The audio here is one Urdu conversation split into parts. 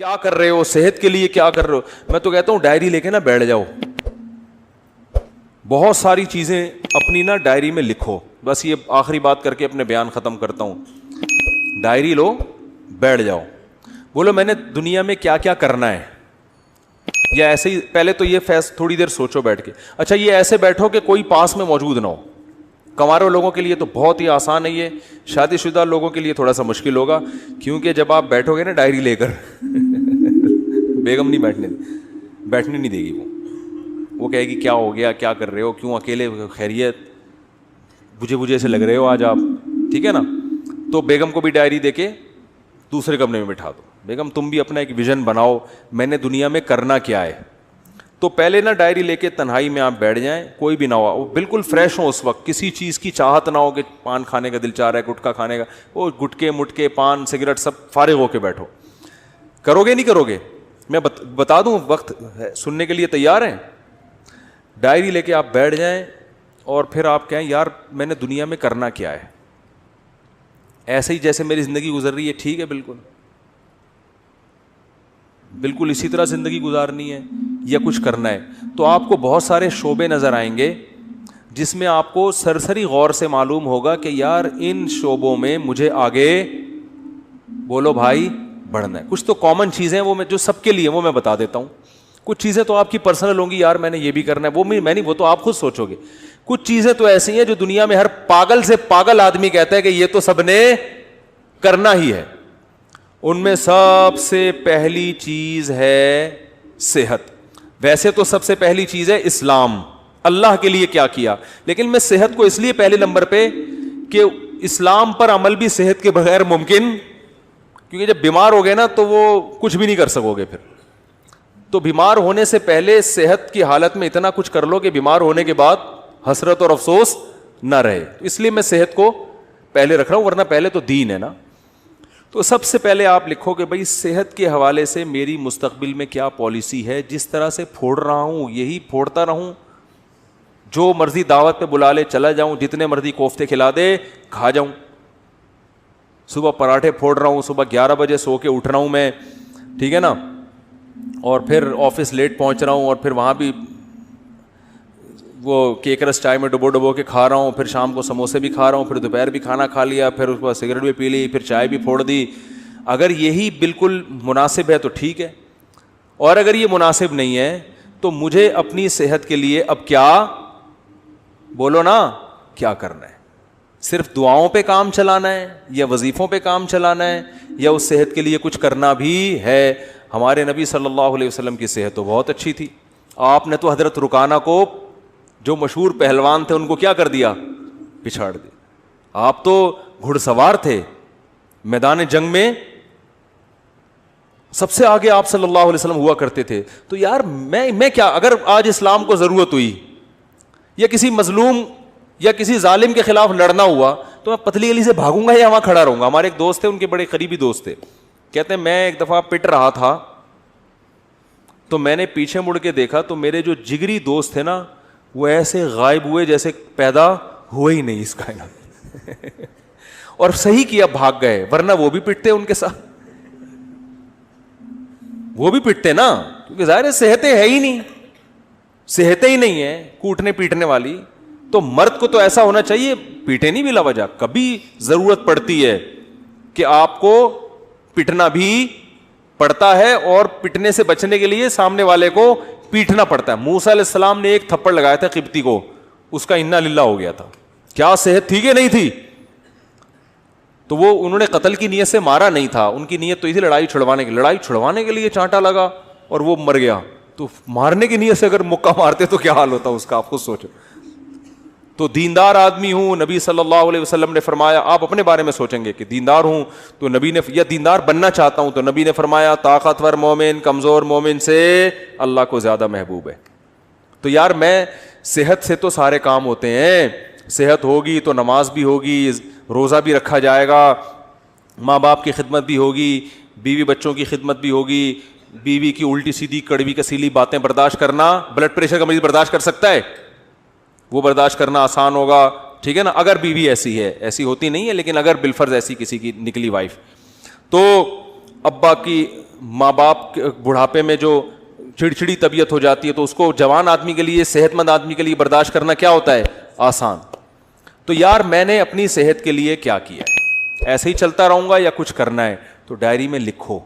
کیا کر رہے ہو, صحت کے لیے کیا کر رہے ہو. میں تو کہتا ہوں ڈائری لے کے نا بیٹھ جاؤ, بہت ساری چیزیں اپنی نا ڈائری میں لکھو. بس یہ آخری بات کر کے اپنے بیان ختم کرتا ہوں. ڈائری لو, بیٹھ جاؤ, بولو میں نے دنیا میں کیا کیا کرنا ہے. یا ایسے ہی پہلے تو یہ تھوڑی دیر سوچو بیٹھ کے. اچھا یہ ایسے بیٹھو کہ کوئی پاس میں موجود نہ ہو. کنواروں لوگوں کے لیے تو بہت ہی آسان ہے یہ, شادی شدہ لوگوں کے لیے تھوڑا سا مشکل ہوگا, کیونکہ جب آپ بیٹھو گے نا ڈائری لے کر بیگم نہیں بیٹھنے نہیں دے گی. وہ کہے گی کیا ہو گیا, کیا کر رہے ہو, کیوں اکیلے, خیریت, بجھے سے لگ رہے ہو آج آپ, ٹھیک ہے نا. تو بیگم کو بھی ڈائری دے کے دوسرے کمرے میں بٹھا دو. بیگم تم بھی اپنا ایک ویژن بناؤ, میں نے دنیا میں کرنا کیا ہے. تو پہلے نا ڈائری لے کے تنہائی میں آپ بیٹھ جائیں, کوئی بھی نہ ہو, بالکل فریش ہو اس وقت, کسی چیز کی چاہت نہ ہو کہ پان کھانے کا دل چاہ رہا ہے, گٹکا کھانے کا, وہ گٹکے مٹکے پان سگریٹ سب فارغ ہو کے بیٹھو. کرو گے نہیں کرو گے, میں بتا دوں وقت سننے کے لیے تیار ہیں. ڈائری لے کے آپ بیٹھ جائیں اور پھر آپ کہیں یار میں نے دنیا میں کرنا کیا ہے. ایسے ہی جیسے میری زندگی گزر رہی ہے ٹھیک ہے, بالکل اسی طرح زندگی گزارنی ہے یا کچھ کرنا ہے. تو آپ کو بہت سارے شعبے نظر آئیں گے جس میں آپ کو سرسری غور سے معلوم ہوگا کہ یار ان شعبوں میں مجھے آگے, بولو بھائی, بڑھنا ہے. کچھ تو کامن چیزیں وہ میں جو سب کے لیے وہ میں بتا دیتا ہوں. کچھ چیزیں تو آپ کی پرسنل ہوں گی, یار میں نے یہ بھی کرنا ہے, وہ میں نہیں, وہ تو آپ خود سوچو گے. کچھ چیزیں تو ایسی ہیں جو دنیا میں ہر پاگل سے پاگل آدمی کہتا ہے کہ یہ تو سب نے کرنا ہی ہے. ان میں سب سے پہلی چیز ہے صحت. ویسے تو سب سے پہلی چیز ہے اسلام, اللہ کے لیے کیا کیا, لیکن میں صحت کو اس لیے پہلے نمبر پہ کہ اسلام پر عمل بھی صحت کے بغیر ممکن, کیونکہ جب بیمار ہو گئے نا تو وہ کچھ بھی نہیں کر سکو گے پھر. تو بیمار ہونے سے پہلے صحت کی حالت میں اتنا کچھ کر لو کہ بیمار ہونے کے بعد حسرت اور افسوس نہ رہے. اس لیے میں صحت کو پہلے رکھ رہا ہوں, ورنہ پہلے تو دین ہے نا. تو سب سے پہلے آپ لکھو کہ بھائی صحت کے حوالے سے میری مستقبل میں کیا پالیسی ہے. جس طرح سے پھوڑ رہا ہوں یہی پھوڑتا رہوں, جو مرضی دعوت پہ بلا لے چلا جاؤں, جتنے مرضی کوفتے کھلا دے کھا جاؤں. صبح پراٹھے پھوڑ رہا ہوں, صبح 11 بجے سو کے اٹھ رہا ہوں میں, ٹھیک ہے نا, اور پھر آفس لیٹ پہنچ رہا ہوں, اور پھر وہاں بھی وہ کیک رس چائے میں ڈبو کے کھا رہا ہوں, پھر شام کو سموسے بھی کھا رہا ہوں, پھر دوپہر بھی کھانا کھا لیا, پھر اس کے بعد سگریٹ بھی پی لی, پھر چائے بھی پھوڑ دی. اگر یہی بالکل مناسب ہے تو ٹھیک ہے, اور اگر یہ مناسب نہیں ہے تو مجھے اپنی صحت کے لیے اب کیا, بولو نا, کیا کرنا ہے. صرف دعاؤں پہ کام چلانا ہے یا وظیفوں پہ کام چلانا ہے, یا اس صحت کے لیے کچھ کرنا بھی ہے. ہمارے نبی صلی اللہ علیہ وسلم کی صحت تو بہت اچھی تھی. آپ نے تو حضرت رکانہ کو, جو مشہور پہلوان تھے, ان کو کیا کر دیا, پچھاڑ دیا. آپ تو گھڑ سوار تھے, میدان جنگ میں سب سے آگے آپ صلی اللہ علیہ وسلم ہوا کرتے تھے. تو یار میں کیا, اگر آج اسلام کو ضرورت ہوئی یا کسی مظلوم یا کسی ظالم کے خلاف لڑنا ہوا, تو میں پتلی گلی سے بھاگوں گا یا وہاں کھڑا رہوں گا. ہمارے ایک دوست تھے, ان کے بڑے قریبی دوست تھے, کہتے ہیں میں ایک دفعہ پٹ رہا تھا تو میں نے پیچھے مڑ کے دیکھا تو میرے جو جگری دوست تھے نا وہ ایسے غائب ہوئے جیسے پیدا ہوئے ہی نہیں اس کائنات اور صحیح کیا, بھاگ گئے, ورنہ وہ بھی پٹتے ان کے ساتھ, وہ بھی پٹتے نا, کیونکہ ظاہر ہے صحتیں ہے ہی نہیں, صحتیں ہی نہیں ہیں کوٹنے پیٹنے والی. تو مرد کو تو ایسا ہونا چاہیے, پیٹے نہیں بلا وجہ. کبھی ضرورت پڑتی ہے کہ آپ کو پٹنا بھی پڑتا ہے, اور پٹنے سے بچنے کے لیے سامنے والے کو پیٹنا پڑتا ہے. موسیٰ علیہ السلام نے ایک تھپڑ لگایا تھا قبطی کو, اس کا انا للہ ہو گیا تھا. کیا صحت تھی کہ نہیں تھی؟ تو وہ انہوں نے قتل کی نیت سے مارا نہیں تھا, ان کی نیت تو یہ تھی لڑائی چھڑوانے کی. لڑائی چھڑوانے کے لیے چانٹا لگا اور وہ مر گیا. تو مارنے کی نیت سے اگر مکہ مارتے تو کیا حال ہوتا اس کا, آپ خود سوچو. تو دیندار آدمی ہوں, نبی صلی اللہ علیہ وسلم نے فرمایا, آپ اپنے بارے میں سوچیں گے کہ دیندار ہوں تو نبی نے, یا دیندار بننا چاہتا ہوں تو نبی نے فرمایا طاقتور مومن کمزور مومن سے اللہ کو زیادہ محبوب ہے. تو یار میں, صحت سے تو سارے کام ہوتے ہیں, صحت ہوگی تو نماز بھی ہوگی, روزہ بھی رکھا جائے گا, ماں باپ کی خدمت بھی ہوگی, بیوی بچوں کی خدمت بھی ہوگی. بیوی کی الٹی سیدھی کڑوی کسیلی باتیں برداشت کرنا, بلڈ پریشر کا مریض برداشت کر سکتا ہے, وہ برداشت کرنا آسان ہوگا, ٹھیک ہے نا, اگر بیوی ایسی ہے, ایسی ہوتی نہیں ہے لیکن اگر بالفرض ایسی کسی کی نکلی وائف, تو ابا کی ماں باپ بڑھاپے میں جو چڑچڑی طبیعت ہو جاتی ہے تو اس کو جوان آدمی کے لیے, صحت مند آدمی کے لیے برداشت کرنا کیا ہوتا ہے؟ آسان. تو یار میں نے اپنی صحت کے لیے کیا کیا ہے, ایسے ہی چلتا رہوں گا یا کچھ کرنا ہے؟ تو ڈائری میں لکھو.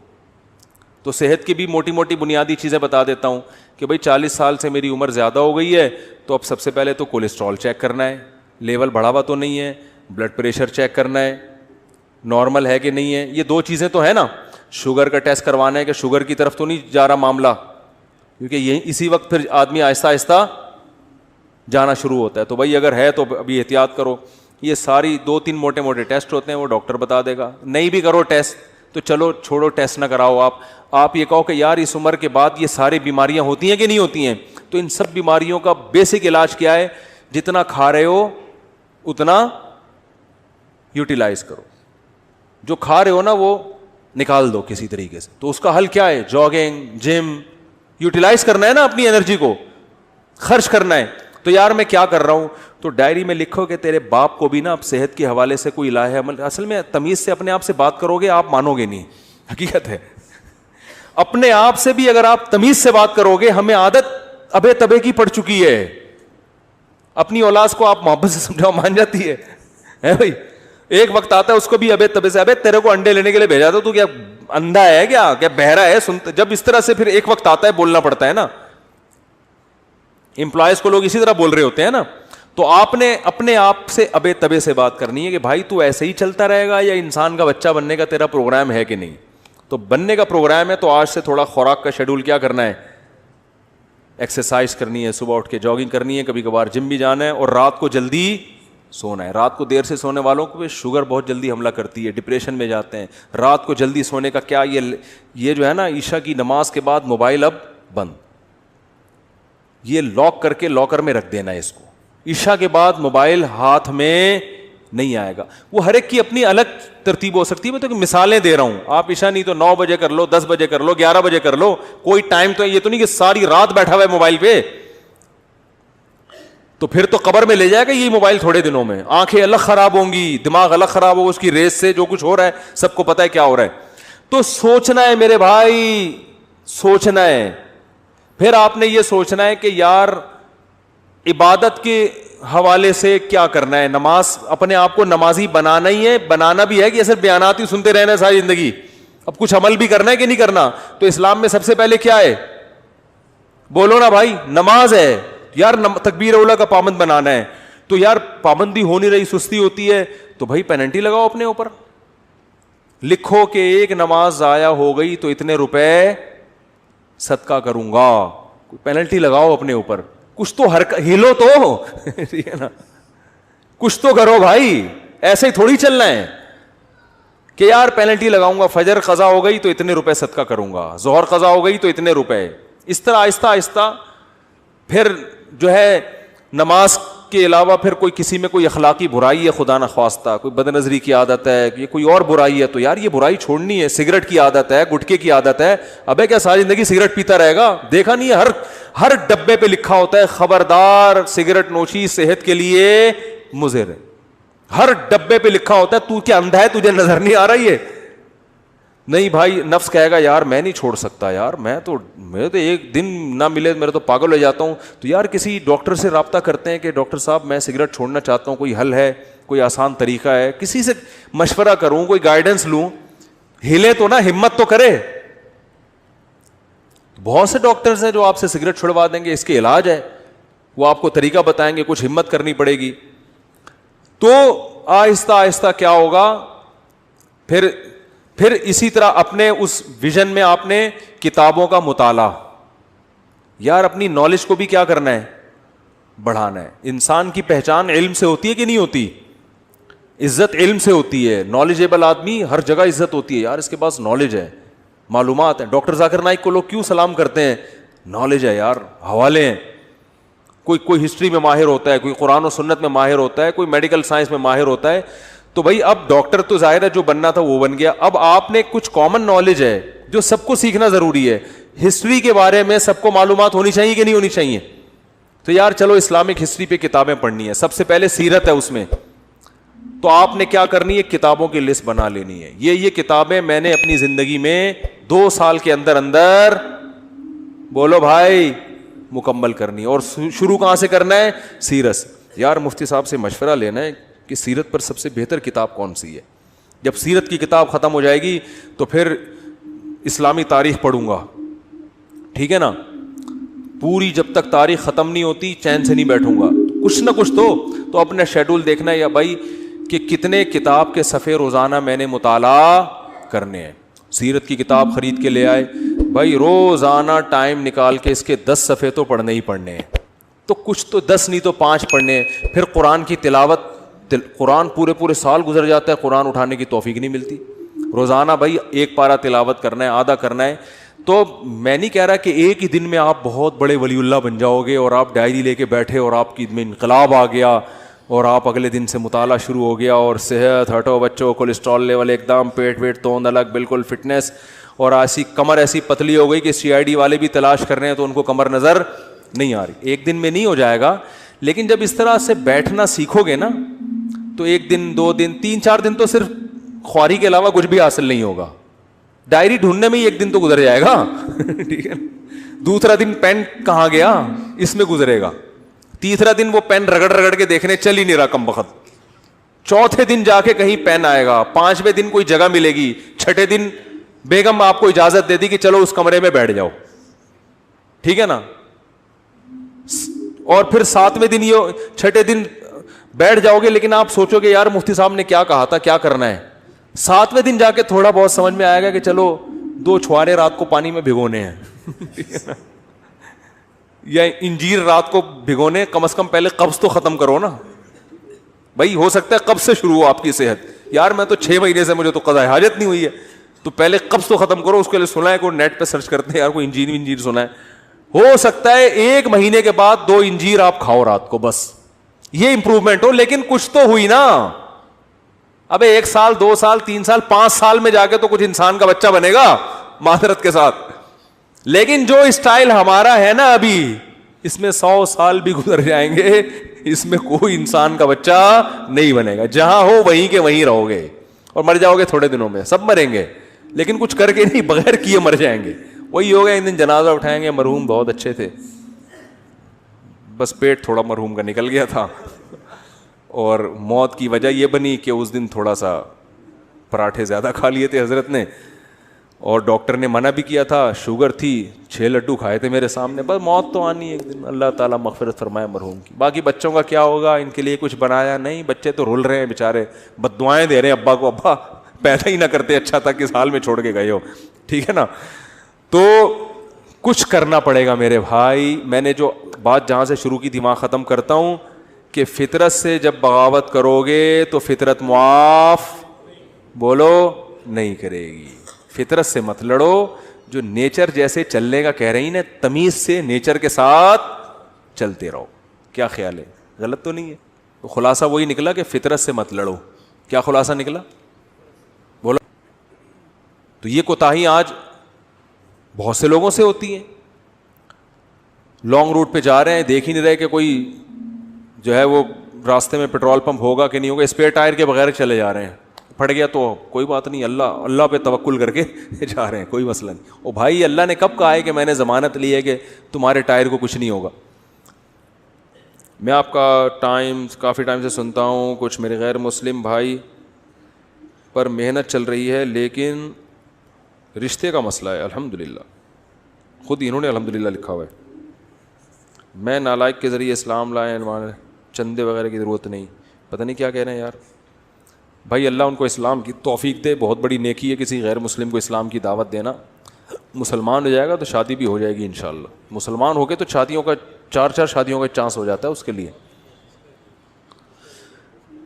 تو صحت کی بھی موٹی موٹی بنیادی چیزیں بتا دیتا ہوں کہ بھائی 40 سال سے میری عمر زیادہ ہو گئی ہے, تو اب سب سے پہلے تو کولیسٹرول چیک کرنا ہے, لیول بڑھا ہوا تو نہیں ہے, بلڈ پریشر چیک کرنا ہے نارمل ہے کہ نہیں ہے, یہ 2 چیزیں تو ہے نا. شوگر کا ٹیسٹ کروانا ہے کہ شوگر کی طرف تو نہیں جا رہا معاملہ, کیونکہ یہ اسی وقت پھر آدمی آہستہ آہستہ جانا شروع ہوتا ہے. تو بھائی اگر ہے تو ابھی احتیاط کرو. یہ ساری 2-3 موٹے موٹے ٹیسٹ ہوتے ہیں, وہ ڈاکٹر بتا دے گا. نہیں بھی کرو ٹیسٹ تو چلو چھوڑو, ٹیسٹ نہ کراؤ. آپ یہ کہو کہ یار اس عمر کے بعد یہ ساری بیماریاں ہوتی ہیں کہ نہیں ہوتی ہیں, تو ان سب بیماریوں کا بیسک علاج کیا ہے؟ جتنا کھا رہے ہو اتنا یوٹیلائز کرو, جو کھا رہے ہو نا وہ نکال دو کسی طریقے سے. تو اس کا حل کیا ہے؟ جاگنگ, جم, یوٹیلائز کرنا ہے نا, اپنی انرجی کو خرچ کرنا ہے. تو یار میں کیا کر رہا ہوں؟ تو ڈائری میں لکھو کہ تیرے باپ کو بھی نا اب صحت کے حوالے سے کوئی الہ عمل, اصل میں تمیز سے اپنے آپ سے بات کرو گے آپ مانو گے نہیں, حقیقت ہے. اپنے آپ سے بھی اگر آپ تمیز سے بات کرو گے, ہمیں عادت ابے تبے کی پڑ چکی ہے. اپنی اولاد کو آپ محبت سے سمجھاؤ مان جاتی ہے بھائی. ایک وقت آتا ہے اس کو بھی ابے تبے سے, ابے تیرے کو انڈے لینے کے لیے بھیجا تو کیا اندھا ہے کیا بہرا ہے؟ سنتے جب اس طرح سے پھر ایک وقت آتا ہے بولنا پڑتا ہے نا. امپلائز کو لوگ اسی طرح بول رہے ہوتے ہیں نا. تو آپ نے اپنے آپ سے ابے تبے سے بات کرنی ہے کہ بھائی تو ایسے ہی چلتا رہے گا یا انسان کا بچہ بننے کا تیرا پروگرام ہے کہ نہیں. تو بننے کا پروگرام ہے تو آج سے تھوڑا خوراک کا شیڈول کیا کرنا ہے؟ ایکسرسائز کرنی ہے, صبح اٹھ کے جاگنگ کرنی ہے, کبھی کبھار جم بھی جانا ہے, اور رات کو جلدی سونا ہے. رات کو دیر سے سونے والوں کو شوگر بہت جلدی حملہ کرتی ہے, ڈپریشن میں جاتے ہیں. رات کو جلدی سونے کا کیا, یہ جو ہے نا عشاء کی نماز کے بعد موبائل اب بند, یہ لاک کر کے لاکر میں رکھ دینا ہے اس کو. عشاء کے بعد موبائل ہاتھ میں نہیں آئے گا. وہ ہر ایک کی اپنی الگ ترتیب ہو سکتی ہے, میں تو مثالیں دے رہا ہوں. آپ عشاء نہیں تو 9 بجے کر لو, 10 بجے کر لو, 11 بجے کر لو, کوئی ٹائم تو یہ تو نہیں کہ ساری رات بیٹھا ہوا ہے موبائل پہ, تو پھر تو قبر میں لے جائے گا یہ موبائل تھوڑے دنوں میں. آنکھیں الگ خراب ہوں گی, دماغ الگ خراب ہوگا, اس کی ریس سے جو کچھ ہو رہا ہے سب کو پتا ہے کیا ہو رہا ہے. تو سوچنا ہے میرے بھائی, سوچنا ہے. پھر آپ نے یہ سوچنا ہے کہ یار عبادت کے حوالے سے کیا کرنا ہے. نماز, اپنے آپ کو نمازی بنانا ہی ہے, بنانا بھی ہے کہ صرف بیانات ہی سنتے رہنا ہے ساری زندگی. اب کچھ عمل بھی کرنا ہے کہ نہیں کرنا. تو اسلام میں سب سے پہلے کیا ہے؟ بولو نا بھائی, نماز ہے. یار تکبیر اولا کا پابند بنانا ہے, تو یار پابندی ہو نہیں رہی, سستی ہوتی ہے, تو بھائی پینلٹی لگاؤ اپنے اوپر. لکھو کہ ایک نماز ضائع ہو گئی تو اتنے روپے صدقہ کروں گا. پینلٹی لگاؤ اپنے اوپر. کچھ تو ہلو تو ٹھیک ہے نا, کچھ تو کرو بھائی. ایسے ہی تھوڑی چلنا ہے کہ یار پینلٹی لگاؤں گا, فجر قضا ہو گئی تو اتنے روپے صدقہ کروں گا, ظہر قضا ہو گئی تو اتنے روپے. اس طرح آہستہ آہستہ پھر جو ہے نماز کے علاوہ پھر کوئی کسی میں کوئی اخلاقی برائی ہے خدا نخواستہ, کوئی بد نظری کی عادت ہے, یہ کوئی اور برائی ہے, تو یار یہ برائی چھوڑنی ہے. سگریٹ کی عادت ہے, گٹکے کی عادت ہے, ابے کیا ساری زندگی سگریٹ پیتا رہے گا؟ دیکھا نہیں ہے ہر ڈبے پہ لکھا ہوتا ہے خبردار سگریٹ نوشی صحت کے لیے مضر ہے. ہر ڈبے پہ لکھا ہوتا ہے. تو کیا اندھا ہے, تجھے نظر نہیں آ رہی ہے؟ نہیں بھائی, نفس کہے گا یار میں نہیں چھوڑ سکتا, یار میں تو ایک دن نہ ملے میرے تو پاگل ہو جاتا ہوں. تو یار کسی ڈاکٹر سے رابطہ کرتے ہیں کہ ڈاکٹر صاحب میں سگریٹ چھوڑنا چاہتا ہوں, کوئی حل ہے, کوئی آسان طریقہ ہے, کسی سے مشورہ کروں, کوئی گائیڈنس لوں. ہلے تو نا, ہمت تو کرے. بہت سے ڈاکٹرز ہیں جو آپ سے سگریٹ چھڑوا دیں گے, اس کے علاج ہے, وہ آپ کو طریقہ بتائیں گے, کچھ ہمت کرنی پڑے گی. تو آہستہ آہستہ کیا ہوگا, پھر اسی طرح اپنے اس ویژن میں آپ نے کتابوں کا مطالعہ, یار اپنی نالج کو بھی کیا کرنا ہے, بڑھانا ہے. انسان کی پہچان علم سے ہوتی ہے کہ نہیں ہوتی؟ عزت علم سے ہوتی ہے. نالجیبل آدمی ہر جگہ عزت ہوتی ہے, یار اس کے پاس نالج ہے, معلومات ہیں. ڈاکٹر ذاکر نائک کو لوگ کیوں سلام کرتے ہیں؟ نالج ہے یار, حوالے ہیں. کوئی ہسٹری میں ماہر ہوتا ہے, کوئی قرآن و سنت میں ماہر ہوتا ہے, کوئی میڈیکل سائنس میں ماہر ہوتا ہے. تو بھائی اب ڈاکٹر تو ظاہر ہے جو بننا تھا وہ بن گیا. اب آپ نے کچھ کامن نالج ہے جو سب کو سیکھنا ضروری ہے. ہسٹری کے بارے میں سب کو معلومات ہونی چاہیے کہ نہیں ہونی چاہیے؟ تو یار چلو اسلامک ہسٹری پہ کتابیں پڑھنی ہے. سب سے پہلے سیرت ہے اس میں, تو آپ نے کیا کرنی ہے, کتابوں کی لسٹ بنا لینی ہے. یہ کتابیں میں نے اپنی زندگی میں 2 سال کے اندر اندر بولو بھائی مکمل کرنی ہے. اور شروع کہاں سے کرنا ہے؟ سیرت سے. یار مفتی صاحب سے مشورہ لینا ہے کہ سیرت پر سب سے بہتر کتاب کون سی ہے. جب سیرت کی کتاب ختم ہو جائے گی تو پھر اسلامی تاریخ پڑھوں گا, ٹھیک ہے نا. پوری جب تک تاریخ ختم نہیں ہوتی چین سے نہیں بیٹھوں گا, کچھ نہ کچھ تو اپنا شیڈول دیکھنا ہے یا بھائی کہ کتنے کتاب کے صفحے روزانہ میں نے مطالعہ کرنے ہیں. سیرت کی کتاب خرید کے لے آئے, بھائی روزانہ ٹائم نکال کے اس کے 10 صفحے تو پڑھنے ہی پڑھنے ہیں. تو کچھ تو 10 نہیں تو 5 پڑھنے ہیں. پھر قرآن کی تلاوت, قرآن پورے سال گزر جاتا ہے, قرآن اٹھانے کی توفیق نہیں ملتی. روزانہ بھائی 1 پارہ تلاوت کرنا ہے, آدھا کرنا ہے. تو میں نہیں کہہ رہا کہ ایک ہی دن میں آپ بہت بڑے ولی اللہ بن جاؤ گے اور آپ ڈائری لے کے بیٹھے اور آپ کی میں انقلاب آ گیا اور آپ اگلے دن سے مطالعہ شروع ہو گیا اور صحت ہٹو بچوں, کولیسٹرول لیول ایک دم, پیٹ ویٹ توند الگ, بالکل فٹنس, اور ایسی کمر ایسی پتلی ہو گئی کہ CID والے بھی تلاش کر رہے ہیں تو ان کو کمر نظر نہیں آ رہی. ایک دن میں نہیں ہو جائے گا, لیکن جب اس طرح سے بیٹھنا سیکھو گے نا تو 1 دن 2 دن 3-4 دن تو صرف خواری کے علاوہ کچھ بھی حاصل نہیں ہوگا. ڈائری ڈھونڈنے میں ہی 1 دن تو گزر جائے گا, ٹھیک ہے. دوسرا دن پین کہاں گیا اس میں گزرے گا. تیسرا دن وہ پین رگڑ کے دیکھنے چل ہی نہیں رہا کم بخت. چوتھے دن جا کے کہیں پین آئے گا. 5ویں دن کوئی جگہ ملے گی. 6 دن بیگم آپ کو اجازت دے دی کہ چلو اس کمرے میں بیٹھ جاؤ, ٹھیک ہے نا. اور پھر 7ویں دن 6 دن بیٹھ جاؤ گے, لیکن آپ سوچو گے یار مفتی صاحب نے کیا کہا تھا, کیا کرنا ہے. 7ویں دن جا کے تھوڑا بہت سمجھ میں آئے گا کہ چلو 2 چھوارے رات کو پانی میں بھگونے ہیں یا انجیر رات کو بھگونے, کم از کم پہلے قبض تو ختم کرو نا بھائی. ہو سکتا ہے قبض سے شروع ہو آپ کی صحت. یار میں تو 6 مہینے سے مجھے تو قضاء حاجت نہیں ہوئی ہے, تو پہلے قبض تو ختم کرو. اس کے لیے سنا ہے, کوئی نیٹ پہ سرچ کرتے ہیں یار, کوئی انجیر سنا ہے. ہو سکتا ہے 1 مہینے کے بعد 2 انجیر آپ کھاؤ رات کو, بس یہ امپروومنٹ ہو, لیکن کچھ تو ہوئی نا. ابے 1 سال 2 سال 3 سال 5 سال میں جا کے تو کچھ انسان کا بچہ بنے گا معذرت کے ساتھ. لیکن جو اسٹائل ہمارا ہے نا ابھی, اس میں 100 سال بھی گزر جائیں گے, اس میں کوئی انسان کا بچہ نہیں بنے گا. جہاں ہو وہیں کے وہیں رہو گے اور مر جاؤ گے تھوڑے دنوں میں. سب مریں گے لیکن کچھ کر کے نہیں, بغیر کیے مر جائیں گے. وہی ہوگا ایک دن جنازہ اٹھائیں گے, مرحوم بہت اچھے تھے, بس پیٹ تھوڑا مرحوم کا نکل گیا تھا اور موت کی وجہ یہ بنی کہ اس دن تھوڑا سا پراٹھے زیادہ کھا لیے تھے حضرت نے, اور ڈاکٹر نے منع بھی کیا تھا, شوگر تھی, 6 لڈو کھائے تھے میرے سامنے. بس موت تو آنی ہے ایک دن, اللہ تعالیٰ مغفرت فرمائے مرحوم کی. باقی بچوں کا کیا ہوگا, ان کے لیے کچھ بنایا نہیں, بچے تو رول رہے ہیں بیچارے, بد دعائیں دے رہے ہیں ابا کو, ابا پیدا ہی نہ کرتے, اچھا تھا کس حال میں چھوڑ کے گئے ہو, ٹھیک ہے نا. تو کچھ کرنا پڑے گا میرے بھائی. میں نے جو بات جہاں سے شروع کی تھی وہاں ختم کرتا ہوں کہ فطرت سے جب بغاوت کرو گے تو فطرت معاف بولو نہیں کرے گی. فطرت سے مت لڑو, جو نیچر جیسے چلنے کا کہہ رہی نا, تمیز سے نیچر کے ساتھ چلتے رہو. کیا خیال ہے, غلط تو نہیں ہے؟ تو خلاصہ وہی نکلا کہ فطرت سے مت لڑو. کیا خلاصہ نکلا بولو. تو یہ کوتاہی آج بہت سے لوگوں سے ہوتی ہیں. لانگ روٹ پہ جا رہے ہیں, دیکھ ہی نہیں رہے کہ کوئی جو ہے وہ راستے میں پیٹرول پمپ ہوگا کہ نہیں ہوگا, اسپیئر ٹائر کے بغیر چلے جا رہے ہیں. پھٹ گیا تو کوئی بات نہیں, اللہ پہ توکل کر کے جا رہے ہیں, کوئی مسئلہ نہیں. او بھائی, اللہ نے کب کہا ہے کہ میں نے ضمانت لی ہے کہ تمہارے ٹائر کو کچھ نہیں ہوگا. میں آپ کا کافی ٹائم سے سنتا ہوں, کچھ میرے غیر مسلم بھائی پر محنت چل رہی ہے لیکن رشتے کا مسئلہ ہے. الحمدللہ, خود انہوں نے الحمدللہ لکھا ہوا ہے. میں نالائق کے ذریعے اسلام لائے, چندے وغیرہ کی ضرورت نہیں. پتہ نہیں کیا کہہ رہے ہیں یار. بھائی اللہ ان کو اسلام کی توفیق دے, بہت بڑی نیکی ہے کسی غیر مسلم کو اسلام کی دعوت دینا. مسلمان ہو جائے گا تو شادی بھی ہو جائے گی انشاءاللہ. مسلمان ہو کے تو شادیوں کا 4 شادیوں کا چانس ہو جاتا ہے اس کے لیے.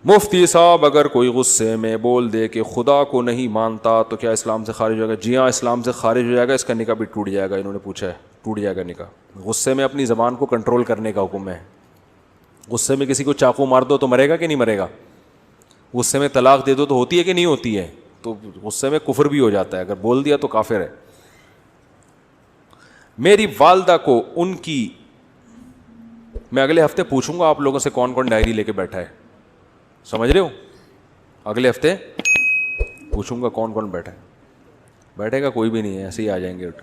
مفتی صاحب اگر کوئی غصے میں بول دے کہ خدا کو نہیں مانتا تو کیا اسلام سے خارج ہو جائے گا؟ جی ہاں, اسلام سے خارج ہو جائے گا, اس کا نکاح بھی ٹوٹ جائے گا. انہوں نے پوچھا ہے, ٹوٹ جائے گا نکاح. غصے میں اپنی زبان کو کنٹرول کرنے کا حکم ہے. غصے میں کسی کو چاقو مار دو تو مرے گا کہ نہیں مرے گا؟ غصے میں طلاق دے دو تو ہوتی ہے کہ نہیں ہوتی ہے؟ تو غصے میں کفر بھی ہو جاتا ہے, اگر بول دیا تو کافر ہے. میری والدہ کو ان کی, میں اگلے ہفتے پوچھوں گا آپ لوگوں سے کون کون ڈائری لے کے بیٹھا ہے, سمجھ رہے ہو؟ اگلے ہفتے پوچھوں گا کون کون بیٹھا ہے. بیٹھے گا کوئی بھی نہیں ہے, ایسے ہی آ جائیں گے اٹھ.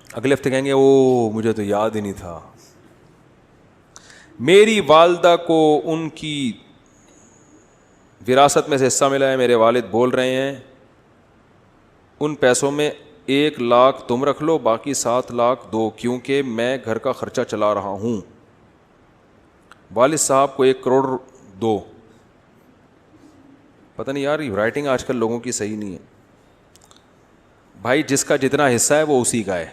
اگلے ہفتے کہیں گے او مجھے تو یاد ہی نہیں تھا. میری والدہ کو ان کی وراثت میں سے حصہ ملا ہے, میرے والد بول رہے ہیں ان پیسوں میں 1,00,000 تم رکھ لو, باقی 7,00,000 دو, کیونکہ میں گھر کا خرچہ چلا رہا ہوں. والد صاحب کو 1 کروڑ دو. پتہ نہیں یار یہ رائٹنگ آج کل لوگوں کی صحیح نہیں ہے. بھائی جس کا جتنا حصہ ہے وہ اسی کا ہے.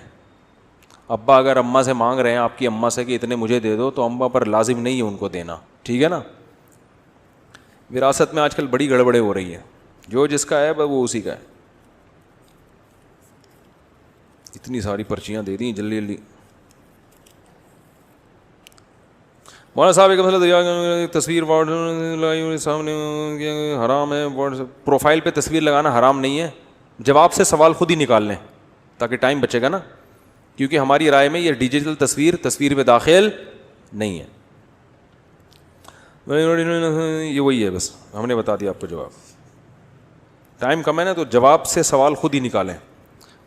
ابا اگر اماں سے مانگ رہے ہیں, آپ کی اماں سے کہ اتنے مجھے دے دو, تو اماں پر لازم نہیں ہے ان کو دینا, ٹھیک ہے نا. وراثت میں آج کل بڑی گڑبڑیں ہو رہی ہیں, جو جس کا ہے وہ اسی کا ہے. اتنی ساری پرچیاں دے دیں جلدی جلدی. مولانا صاحب ایک مسئلہ, تصویر سامنے حرام ہے, پروفائل پہ تصویر لگانا حرام نہیں ہے. جواب سے سوال خود ہی نکال لیں تاکہ ٹائم بچے گا نا, کیونکہ ہماری رائے میں یہ ڈیجیٹل تصویر پہ داخل نہیں ہے. یہ وہی ہے, بس ہم نے بتا دیا آپ کو جواب. ٹائم کم ہے نا, تو جواب سے سوال خود ہی نکالیں.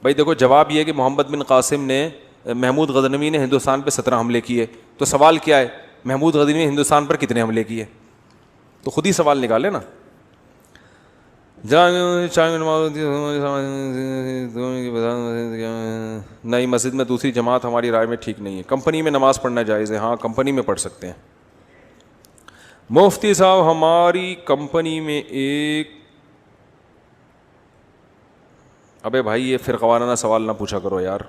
بھائی دیکھو جواب یہ ہے کہ محمد بن قاسم نے, محمود غزنوی نے ہندوستان پہ 17 حملے کیے. تو سوال کیا ہے, محمود غزنوی نے ہندوستان پر کتنے حملے کیے؟ تو خود ہی سوال نکالے نا. نئی مسجد میں دوسری جماعت ہماری رائے میں ٹھیک نہیں ہے. کمپنی میں نماز پڑھنا جائز ہے, ہاں کمپنی میں پڑھ سکتے ہیں. مفتی صاحب ہماری کمپنی میں ایک, ابے بھائی یہ فرقہ وارانہ سوال نہ پوچھا کرو یار.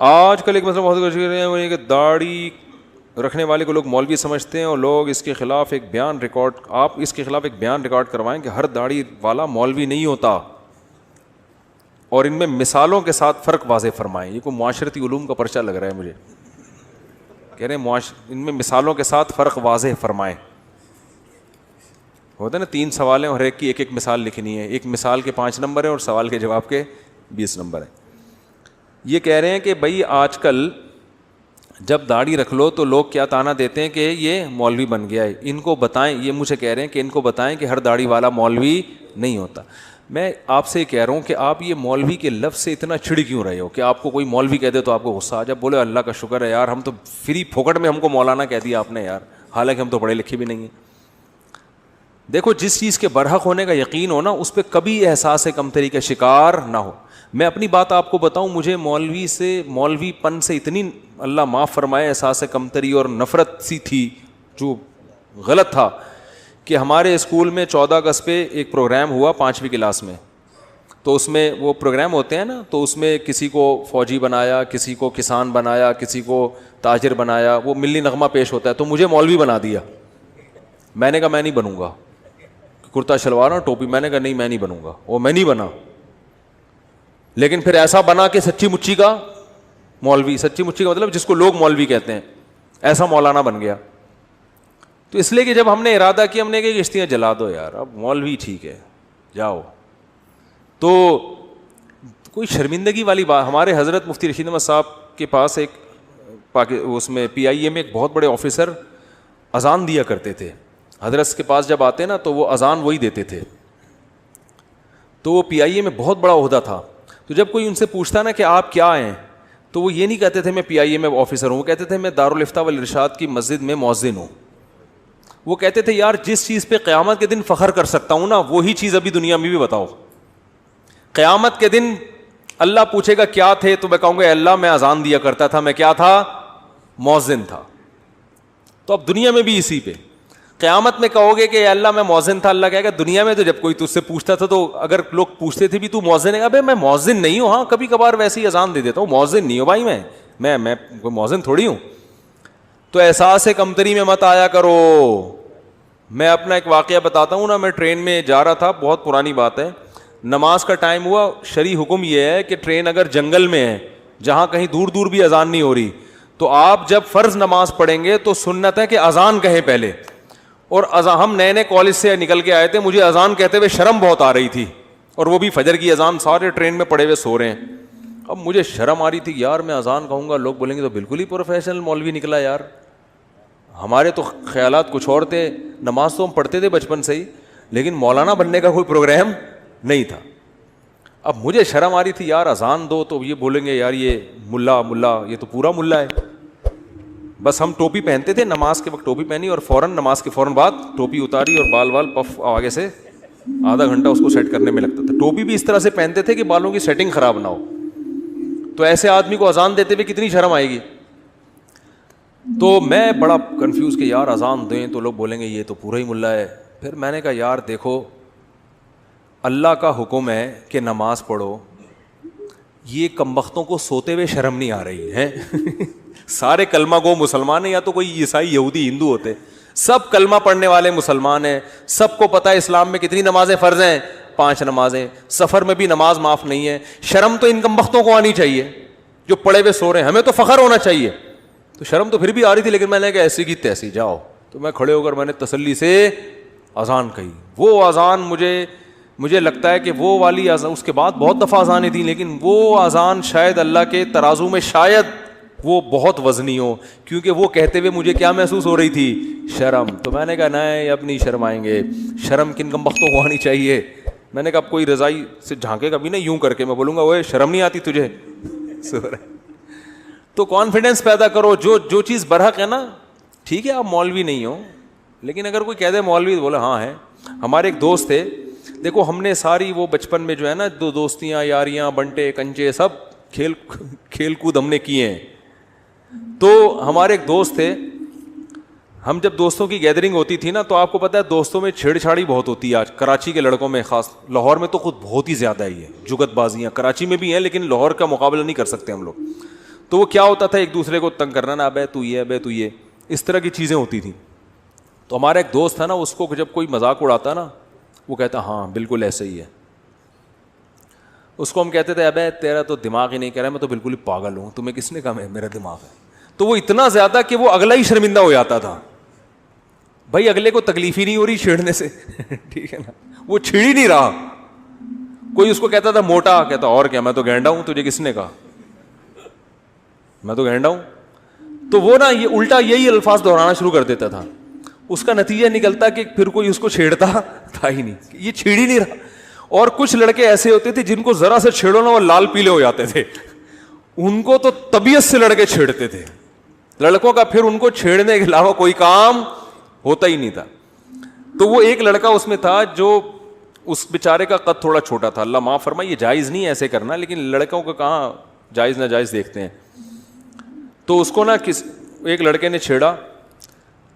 آج کل ایک مسئلہ بہت کوشش کر رہے ہیں وہ یہ کہ داڑھی رکھنے والے کو لوگ مولوی سمجھتے ہیں, اور لوگ اس کے خلاف ایک بیان ریکارڈ, آپ اس کے خلاف ایک بیان ریکارڈ کروائیں کہ ہر داڑھی والا مولوی نہیں ہوتا, اور ان میں مثالوں کے ساتھ فرق واضح فرمائیں. یہ کوئی معاشرتی علوم کا پرچہ لگ رہا ہے مجھے. کہہ رہے ہیں ان میں مثالوں کے ساتھ فرق واضح فرمائیں. ہوتا ہے نا 3 سوال ہیں اور ہر ایک کی ایک مثال لکھنی ہے. ایک مثال کے 5 نمبر ہیں اور سوال کے جواب کے 20 نمبر ہیں. یہ کہہ رہے ہیں کہ بھائی آج کل جب داڑھی رکھ لو تو لوگ کیا تانا دیتے ہیں کہ یہ مولوی بن گیا ہے. ان کو بتائیں, یہ مجھے کہہ رہے ہیں کہ ان کو بتائیں کہ ہر داڑھی والا مولوی نہیں ہوتا. میں آپ سے کہہ رہا ہوں کہ آپ یہ مولوی کے لفظ سے اتنا چڑ کیوں رہے ہو کہ آپ کو کوئی مولوی کہہ دے تو آپ کو غصہ آ جائے. بولے اللہ کا شکر ہے یار, ہم تو فری پھوکٹ میں ہم کو مولانا کہہ دیا آپ نے یار, حالانکہ ہم تو پڑھے لکھے بھی نہیں ہیں. دیکھو جس چیز کے برحق ہونے کا یقین ہو نا, اس پہ کبھی احساس کمتری کا شکار نہ ہو. میں اپنی بات آپ کو بتاؤں, مجھے مولوی پن سے اتنی اللہ معاف فرمائے احساس کمتری اور نفرت سی تھی جو غلط تھا, کہ ہمارے اسکول میں 14 اگست پہ ایک پروگرام ہوا 5ویں کلاس میں. تو اس میں وہ پروگرام ہوتے ہیں نا, تو اس میں کسی کو فوجی بنایا, کسی کو کسان بنایا, کسی کو تاجر بنایا, وہ ملی نغمہ پیش ہوتا ہے. تو مجھے مولوی بنا دیا. میں نے کہا میں نہیں بنوں گا, کرتا شلوار اور ٹوپی. میں نے کہا نہیں میں نہیں بنوں گا, وہ میں نہیں بنا. لیکن پھر ایسا بنا کہ سچی مچی کا مولوی, سچی مچی کا مطلب جس کو لوگ مولوی کہتے ہیں, ایسا مولانا بن گیا. تو اس لیے کہ جب ہم نے ارادہ کیا, ہم نے کہا کشتیاں جلا دو یار, اب مولوی ٹھیک ہے جاؤ. تو کوئی شرمندگی والی بات. ہمارے حضرت مفتی رشید احمد صاحب کے پاس ایک اس میں PIA میں ایک بہت بڑے آفیسر اذان دیا کرتے تھے. حضرت کے پاس جب آتے نا تو وہ اذان وہی دیتے تھے. تو وہ PIA میں بہت بڑا عہدہ تھا. تو جب کوئی ان سے پوچھتا نا کہ آپ کیا ہیں, تو وہ یہ نہیں کہتے تھے میں PIA میں آفیسر ہوں, وہ کہتے تھے میں دارالافتاء والارشاد کی مسجد میں مؤذن ہوں. وہ کہتے تھے یار جس چیز پہ قیامت کے دن فخر کر سکتا ہوں نا, وہی چیز ابھی دنیا میں بھی بتاؤ. قیامت کے دن اللہ پوچھے گا کیا تھے, تو میں کہوں گا اللہ میں اذان دیا کرتا تھا, میں کیا تھا, مؤذن تھا. تو اب دنیا میں بھی اسی پہ. قیامت میں کہو گے کہ اللہ میں مؤذن تھا, اللہ کہے گا دنیا میں تو جب کوئی تجھ سے پوچھتا تھا تو اگر لوگ پوچھتے تھے بھی تو مؤذن ہے, ابے میں مؤذن نہیں ہوں, ہاں کبھی کبھار ویسے ہی اذان دے دیتا ہوں, مؤذن نہیں ہوں بھائی, میں کوئی مؤذن تھوڑی ہوں. تو احساس کمتری میں مت آیا کرو. میں اپنا ایک واقعہ بتاتا ہوں نا, میں ٹرین میں جا رہا تھا, بہت پرانی بات ہے, نماز کا ٹائم ہوا. شرعی حکم یہ ہے کہ ٹرین اگر جنگل میں ہے جہاں کہیں دور دور بھی اذان نہیں ہو رہی, تو آپ جب فرض نماز پڑھیں گے تو سنت ہے کہ اذان کہیں پہلے. اور ہم نئے نئے کالج سے نکل کے آئے تھے, مجھے اذان کہتے ہوئے شرم بہت آ رہی تھی, اور وہ بھی فجر کی اذان, سارے ٹرین میں پڑے ہوئے سو رہے ہیں. اب مجھے شرم آ رہی تھی یار, میں اذان کہوں گا لوگ بولیں گے تو بالکل ہی پروفیشنل مولوی نکلا یار. ہمارے تو خیالات کچھ اور تھے, نماز تو ہم پڑھتے تھے بچپن سے ہی, لیکن مولانا بننے کا کوئی پروگرام نہیں تھا. اب مجھے شرم آ رہی تھی یار, اذان دو تو یہ بولیں گے یار یہ ملا یہ تو پورا ملا ہے. بس ہم ٹوپی پہنتے تھے, نماز کے وقت ٹوپی پہنی اور فوراً نماز کے فوراً بعد ٹوپی اتاری اور بال پف آگے سے آدھا گھنٹہ اس کو سیٹ کرنے میں لگتا تھا. ٹوپی بھی اس طرح سے پہنتے تھے کہ بالوں کی سیٹنگ خراب نہ ہو. تو ایسے آدمی کو اذان دیتے ہوئے کتنی شرم آئے گی. تو میں بڑا کنفیوز کہ یار اذان دیں تو لوگ بولیں گے یہ تو پورا ہی ملا ہے. پھر میں نے کہا یار دیکھو, اللہ کا حکم ہے کہ نماز پڑھو, یہ کمبختوں کو سوتے ہوئے شرم نہیں آ رہی ہے. سارے کلمہ گو مسلمان ہیں, یا تو کوئی عیسائی یہودی ہندو ہوتے, سب کلمہ پڑھنے والے مسلمان ہیں. سب کو پتہ ہے اسلام میں کتنی نمازیں فرض ہیں, 5 نمازیں, سفر میں بھی نماز معاف نہیں ہے. شرم تو ان کمبختوں کو آنی چاہیے جو پڑے ہوئے سو رہے ہیں, ہمیں تو فخر ہونا چاہیے. تو شرم تو پھر بھی آ رہی تھی, لیکن میں نے کہا ایسی کی تیسی جاؤ. تو میں کھڑے ہو کر میں نے تسلی سے اذان کہی. وہ اذان مجھے لگتا ہے کہ وہ والی اذان, اس کے بعد بہت دفعہ اذانیں تھیں, لیکن وہ اذان شاید اللہ کے ترازو میں شاید وہ بہت وزنی ہو, کیونکہ وہ کہتے ہوئے مجھے کیا محسوس ہو رہی تھی, شرم. تو میں نے کہا نہیں, اب نہیں شرمائیں گے. شرم کن کمبختوں کو آنی چاہیے. میں نے کہا اب کوئی رضائی سے جھانکے گا بھی نہیں, یوں کر کے میں بولوں گا وہ شرم نہیں آتی تجھے. تو کانفیڈنس پیدا کرو, جو چیز برحق ہے نا. ٹھیک ہے آپ مولوی نہیں ہو, لیکن اگر کوئی کہہ دے مولوی تو بولے ہاں ہے. ہمارے ایک دوست تھے, دیکھو ہم نے ساری وہ بچپن میں جو ہے نا دوستیاں یاریاں بنٹے کنچے سب کھیل کود ہم نے کیے ہیں. تو ہمارے ایک دوست تھے, ہم جب دوستوں کی گیدرنگ ہوتی تھی نا, تو آپ کو پتہ ہے دوستوں میں چھیڑ چھاڑی بہت ہوتی ہے آج کراچی کے لڑکوں میں خاص. لاہور میں تو خود بہت ہی زیادہ ہی ہے, جگت بازیاں کراچی میں بھی ہیں, لیکن لاہور کا مقابلہ نہیں کر سکتے ہم لوگ. تو وہ کیا ہوتا تھا, ایک دوسرے کو تنگ کرنا, نا ابے تو یہ اس طرح کی چیزیں ہوتی تھیں. تو ہمارا ایک دوست تھا نا, اس کو جب کوئی مذاق اڑاتا نا, وہ کہتا ہاں بالکل ایسے ہی ہے. اس کو ہم کہتے تھے ابے تیرا تو دماغ ہی نہیں کہہ رہا, میں تو بالکل ہی پاگل ہوں, تمہیں کس نے کہا میرا دماغ ہے. تو وہ اتنا زیادہ کہ وہ اگلا ہی شرمندہ ہو جاتا تھا. بھائی اگلے کو تکلیف ہی نہیں ہو رہی چھیڑنے سے, ٹھیک ہے نا, وہ چھیڑ ہی نہیں رہا. کوئی اس کو کہتا تھا موٹا, کہتا اور کیا, میں تو گینڈا ہوں, تجھے کس نے کہا میں تو گینڈا ہوں. تو وہ نا یہ الٹا یہی الفاظ دہرانا شروع کر دیتا تھا. اس کا نتیجہ نکلتا کہ پھر کوئی اس کو چھیڑتا تھا ہی نہیں, یہ چھیڑ ہی نہیں رہا. اور کچھ لڑکے ایسے ہوتے تھے جن کو ذرا سے چھیڑو نا وہ لال پیلے ہو جاتے تھے, ان کو تو طبیعت سے لڑکے چھیڑتے تھے. لڑکوں کا پھر ان کو چھیڑنے کے علاوہ کوئی کام ہوتا ہی نہیں تھا. تو وہ ایک لڑکا اس میں تھا جو اس بیچارے کا قد تھوڑا چھوٹا تھا, اللہ معاف فرمائے, یہ جائز نہیں ایسے کرنا, لیکن لڑکوں کا کہاں جائز ناجائز دیکھتے ہیں. تو اس کو نا ایک لڑکے نے چھیڑا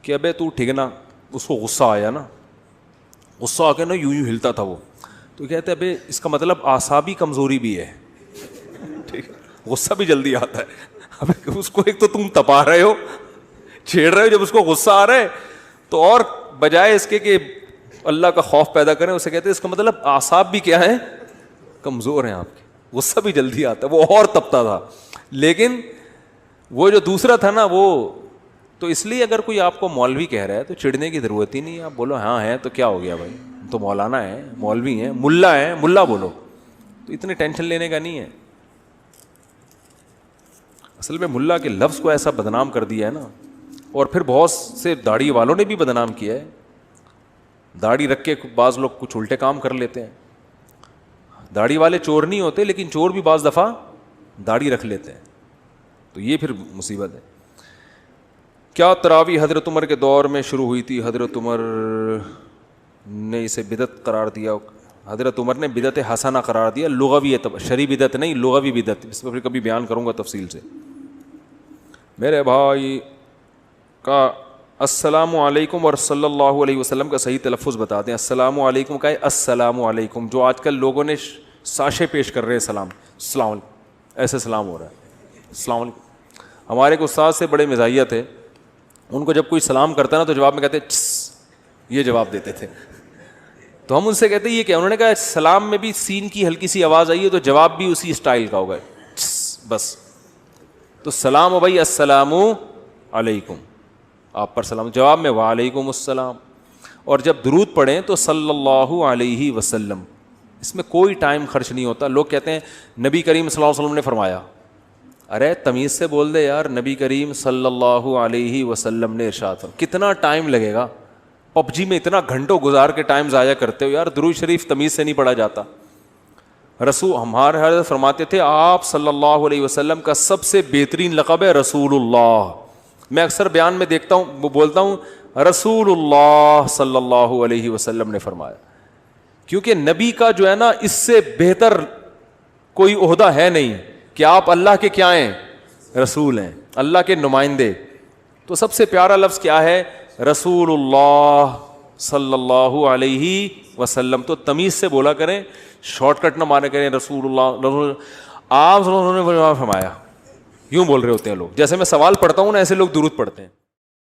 کہ ابے تو ٹھیک نا. اس کو غصہ آیا نا, غصہ آ کے نا یوں ہلتا تھا وہ. تو کہتے ابے اس کا مطلب اعصابی کمزوری بھی ہے, ٹھیک, غصہ بھی جلدی آتا ہے. اب اس کو ایک تو تم تپا رہے ہو, چھیڑ رہے ہو, جب اس کو غصہ آ رہا ہے تو اور بجائے اس کے کہ اللہ کا خوف پیدا کریں, اسے کہتے ہیں اس کا مطلب اعصاب بھی کیا ہے, کمزور ہیں آپ کے, غصہ بھی جلدی آتا ہے. وہ اور تپتا تھا. لیکن وہ جو دوسرا تھا نا وہ تو, اس لیے اگر کوئی آپ کو مولوی کہہ رہا ہے تو چڑھنے کی ضرورت ہی نہیں ہے. آپ بولو ہاں ہے تو کیا ہو گیا بھائی, تو مولانا ہے, مولوی ہیں, ملا ہے, ملا بولو, تو اتنے ٹینشن لینے کا نہیں ہے. اصل میں ملا کے لفظ کو ایسا بدنام کر دیا ہے نا, اور پھر بہت سے داڑھی والوں نے بھی بدنام کیا ہے. داڑھی رکھ کے بعض لوگ کچھ الٹے کام کر لیتے ہیں. داڑھی والے چور نہیں ہوتے, لیکن چور بھی بعض دفعہ داڑھی رکھ لیتے ہیں, تو یہ پھر مصیبت ہے. کیا تراوی حضرت عمر کے دور میں شروع ہوئی تھی؟ حضرت عمر نے اسے بدعت قرار دیا. حضرت عمر نے بدعت حسنہ قرار دیا, لغوی شرعی بدعت نہیں, لغوی بدعت. اس پہ پھر کبھی بیان کروں گا تفصیل سے. میرے بھائی کا السلام علیکم اور صلی اللہ علیہ وسلم کا صحیح تلفظ بتا دیں. السلام علیکم کا ہے السلام علیکم, جو آج کل لوگوں نے ساشے پیش کر رہے ہیں سلام, السلام علیکم, ایسے سلام ہو رہا ہے, السلام علیکم. ہمارے ایک استاد سے بڑے مزاحیہ تھے, ان کو جب کوئی سلام کرتا نا تو جواب میں کہتے یہ جواب دیتے تھے. تو ہم ان سے کہتے یہ کیا, انہوں نے کہا سلام میں بھی سین کی ہلکی سی آواز آئی ہے تو جواب بھی اسی اسٹائل کا ہوگا, بس. تو سلام ہو بھائی السلام علیکم, آپ پر سلام, جواب میں وعلیکم السلام. اور جب درود پڑھیں تو صلی اللہ علیہ وسلم, اس میں کوئی ٹائم خرچ نہیں ہوتا. لوگ کہتے ہیں نبی کریم صلی اللہ علیہ وسلم نے فرمایا, ارے تمیز سے بول دے یار, نبی کریم صلی اللہ علیہ وسلم نے ارشاد فرمایا. کتنا ٹائم لگے گا, پب جی میں اتنا گھنٹوں گزار کے ٹائم ضائع کرتے ہو یار, درود شریف تمیز سے نہیں پڑھا جاتا. رسول ہمارے حضرت فرماتے تھے آپ صلی اللہ علیہ وسلم کا سب سے بہترین لقب ہے رسول اللہ. میں اکثر بیان میں دیکھتا ہوں بولتا ہوں رسول اللہ صلی اللہ علیہ وسلم نے فرمایا, کیونکہ نبی کا جو ہے نا اس سے بہتر کوئی عہدہ ہے نہیں کہ آپ اللہ کے کیا ہیں, رسول ہیں, اللہ کے نمائندے. تو سب سے پیارا لفظ کیا ہے, رسول اللہ صلی اللہ علیہ وسلم. تو تمیز سے بولا کریں, شارٹ کٹ نہ مانے کریں رسول اللہ. آپ نے فرمایا, یوں بول رہے ہوتے ہیں لوگ, جیسے میں سوال پڑھتا ہوں نا ایسے لوگ درود پڑھتے ہیں.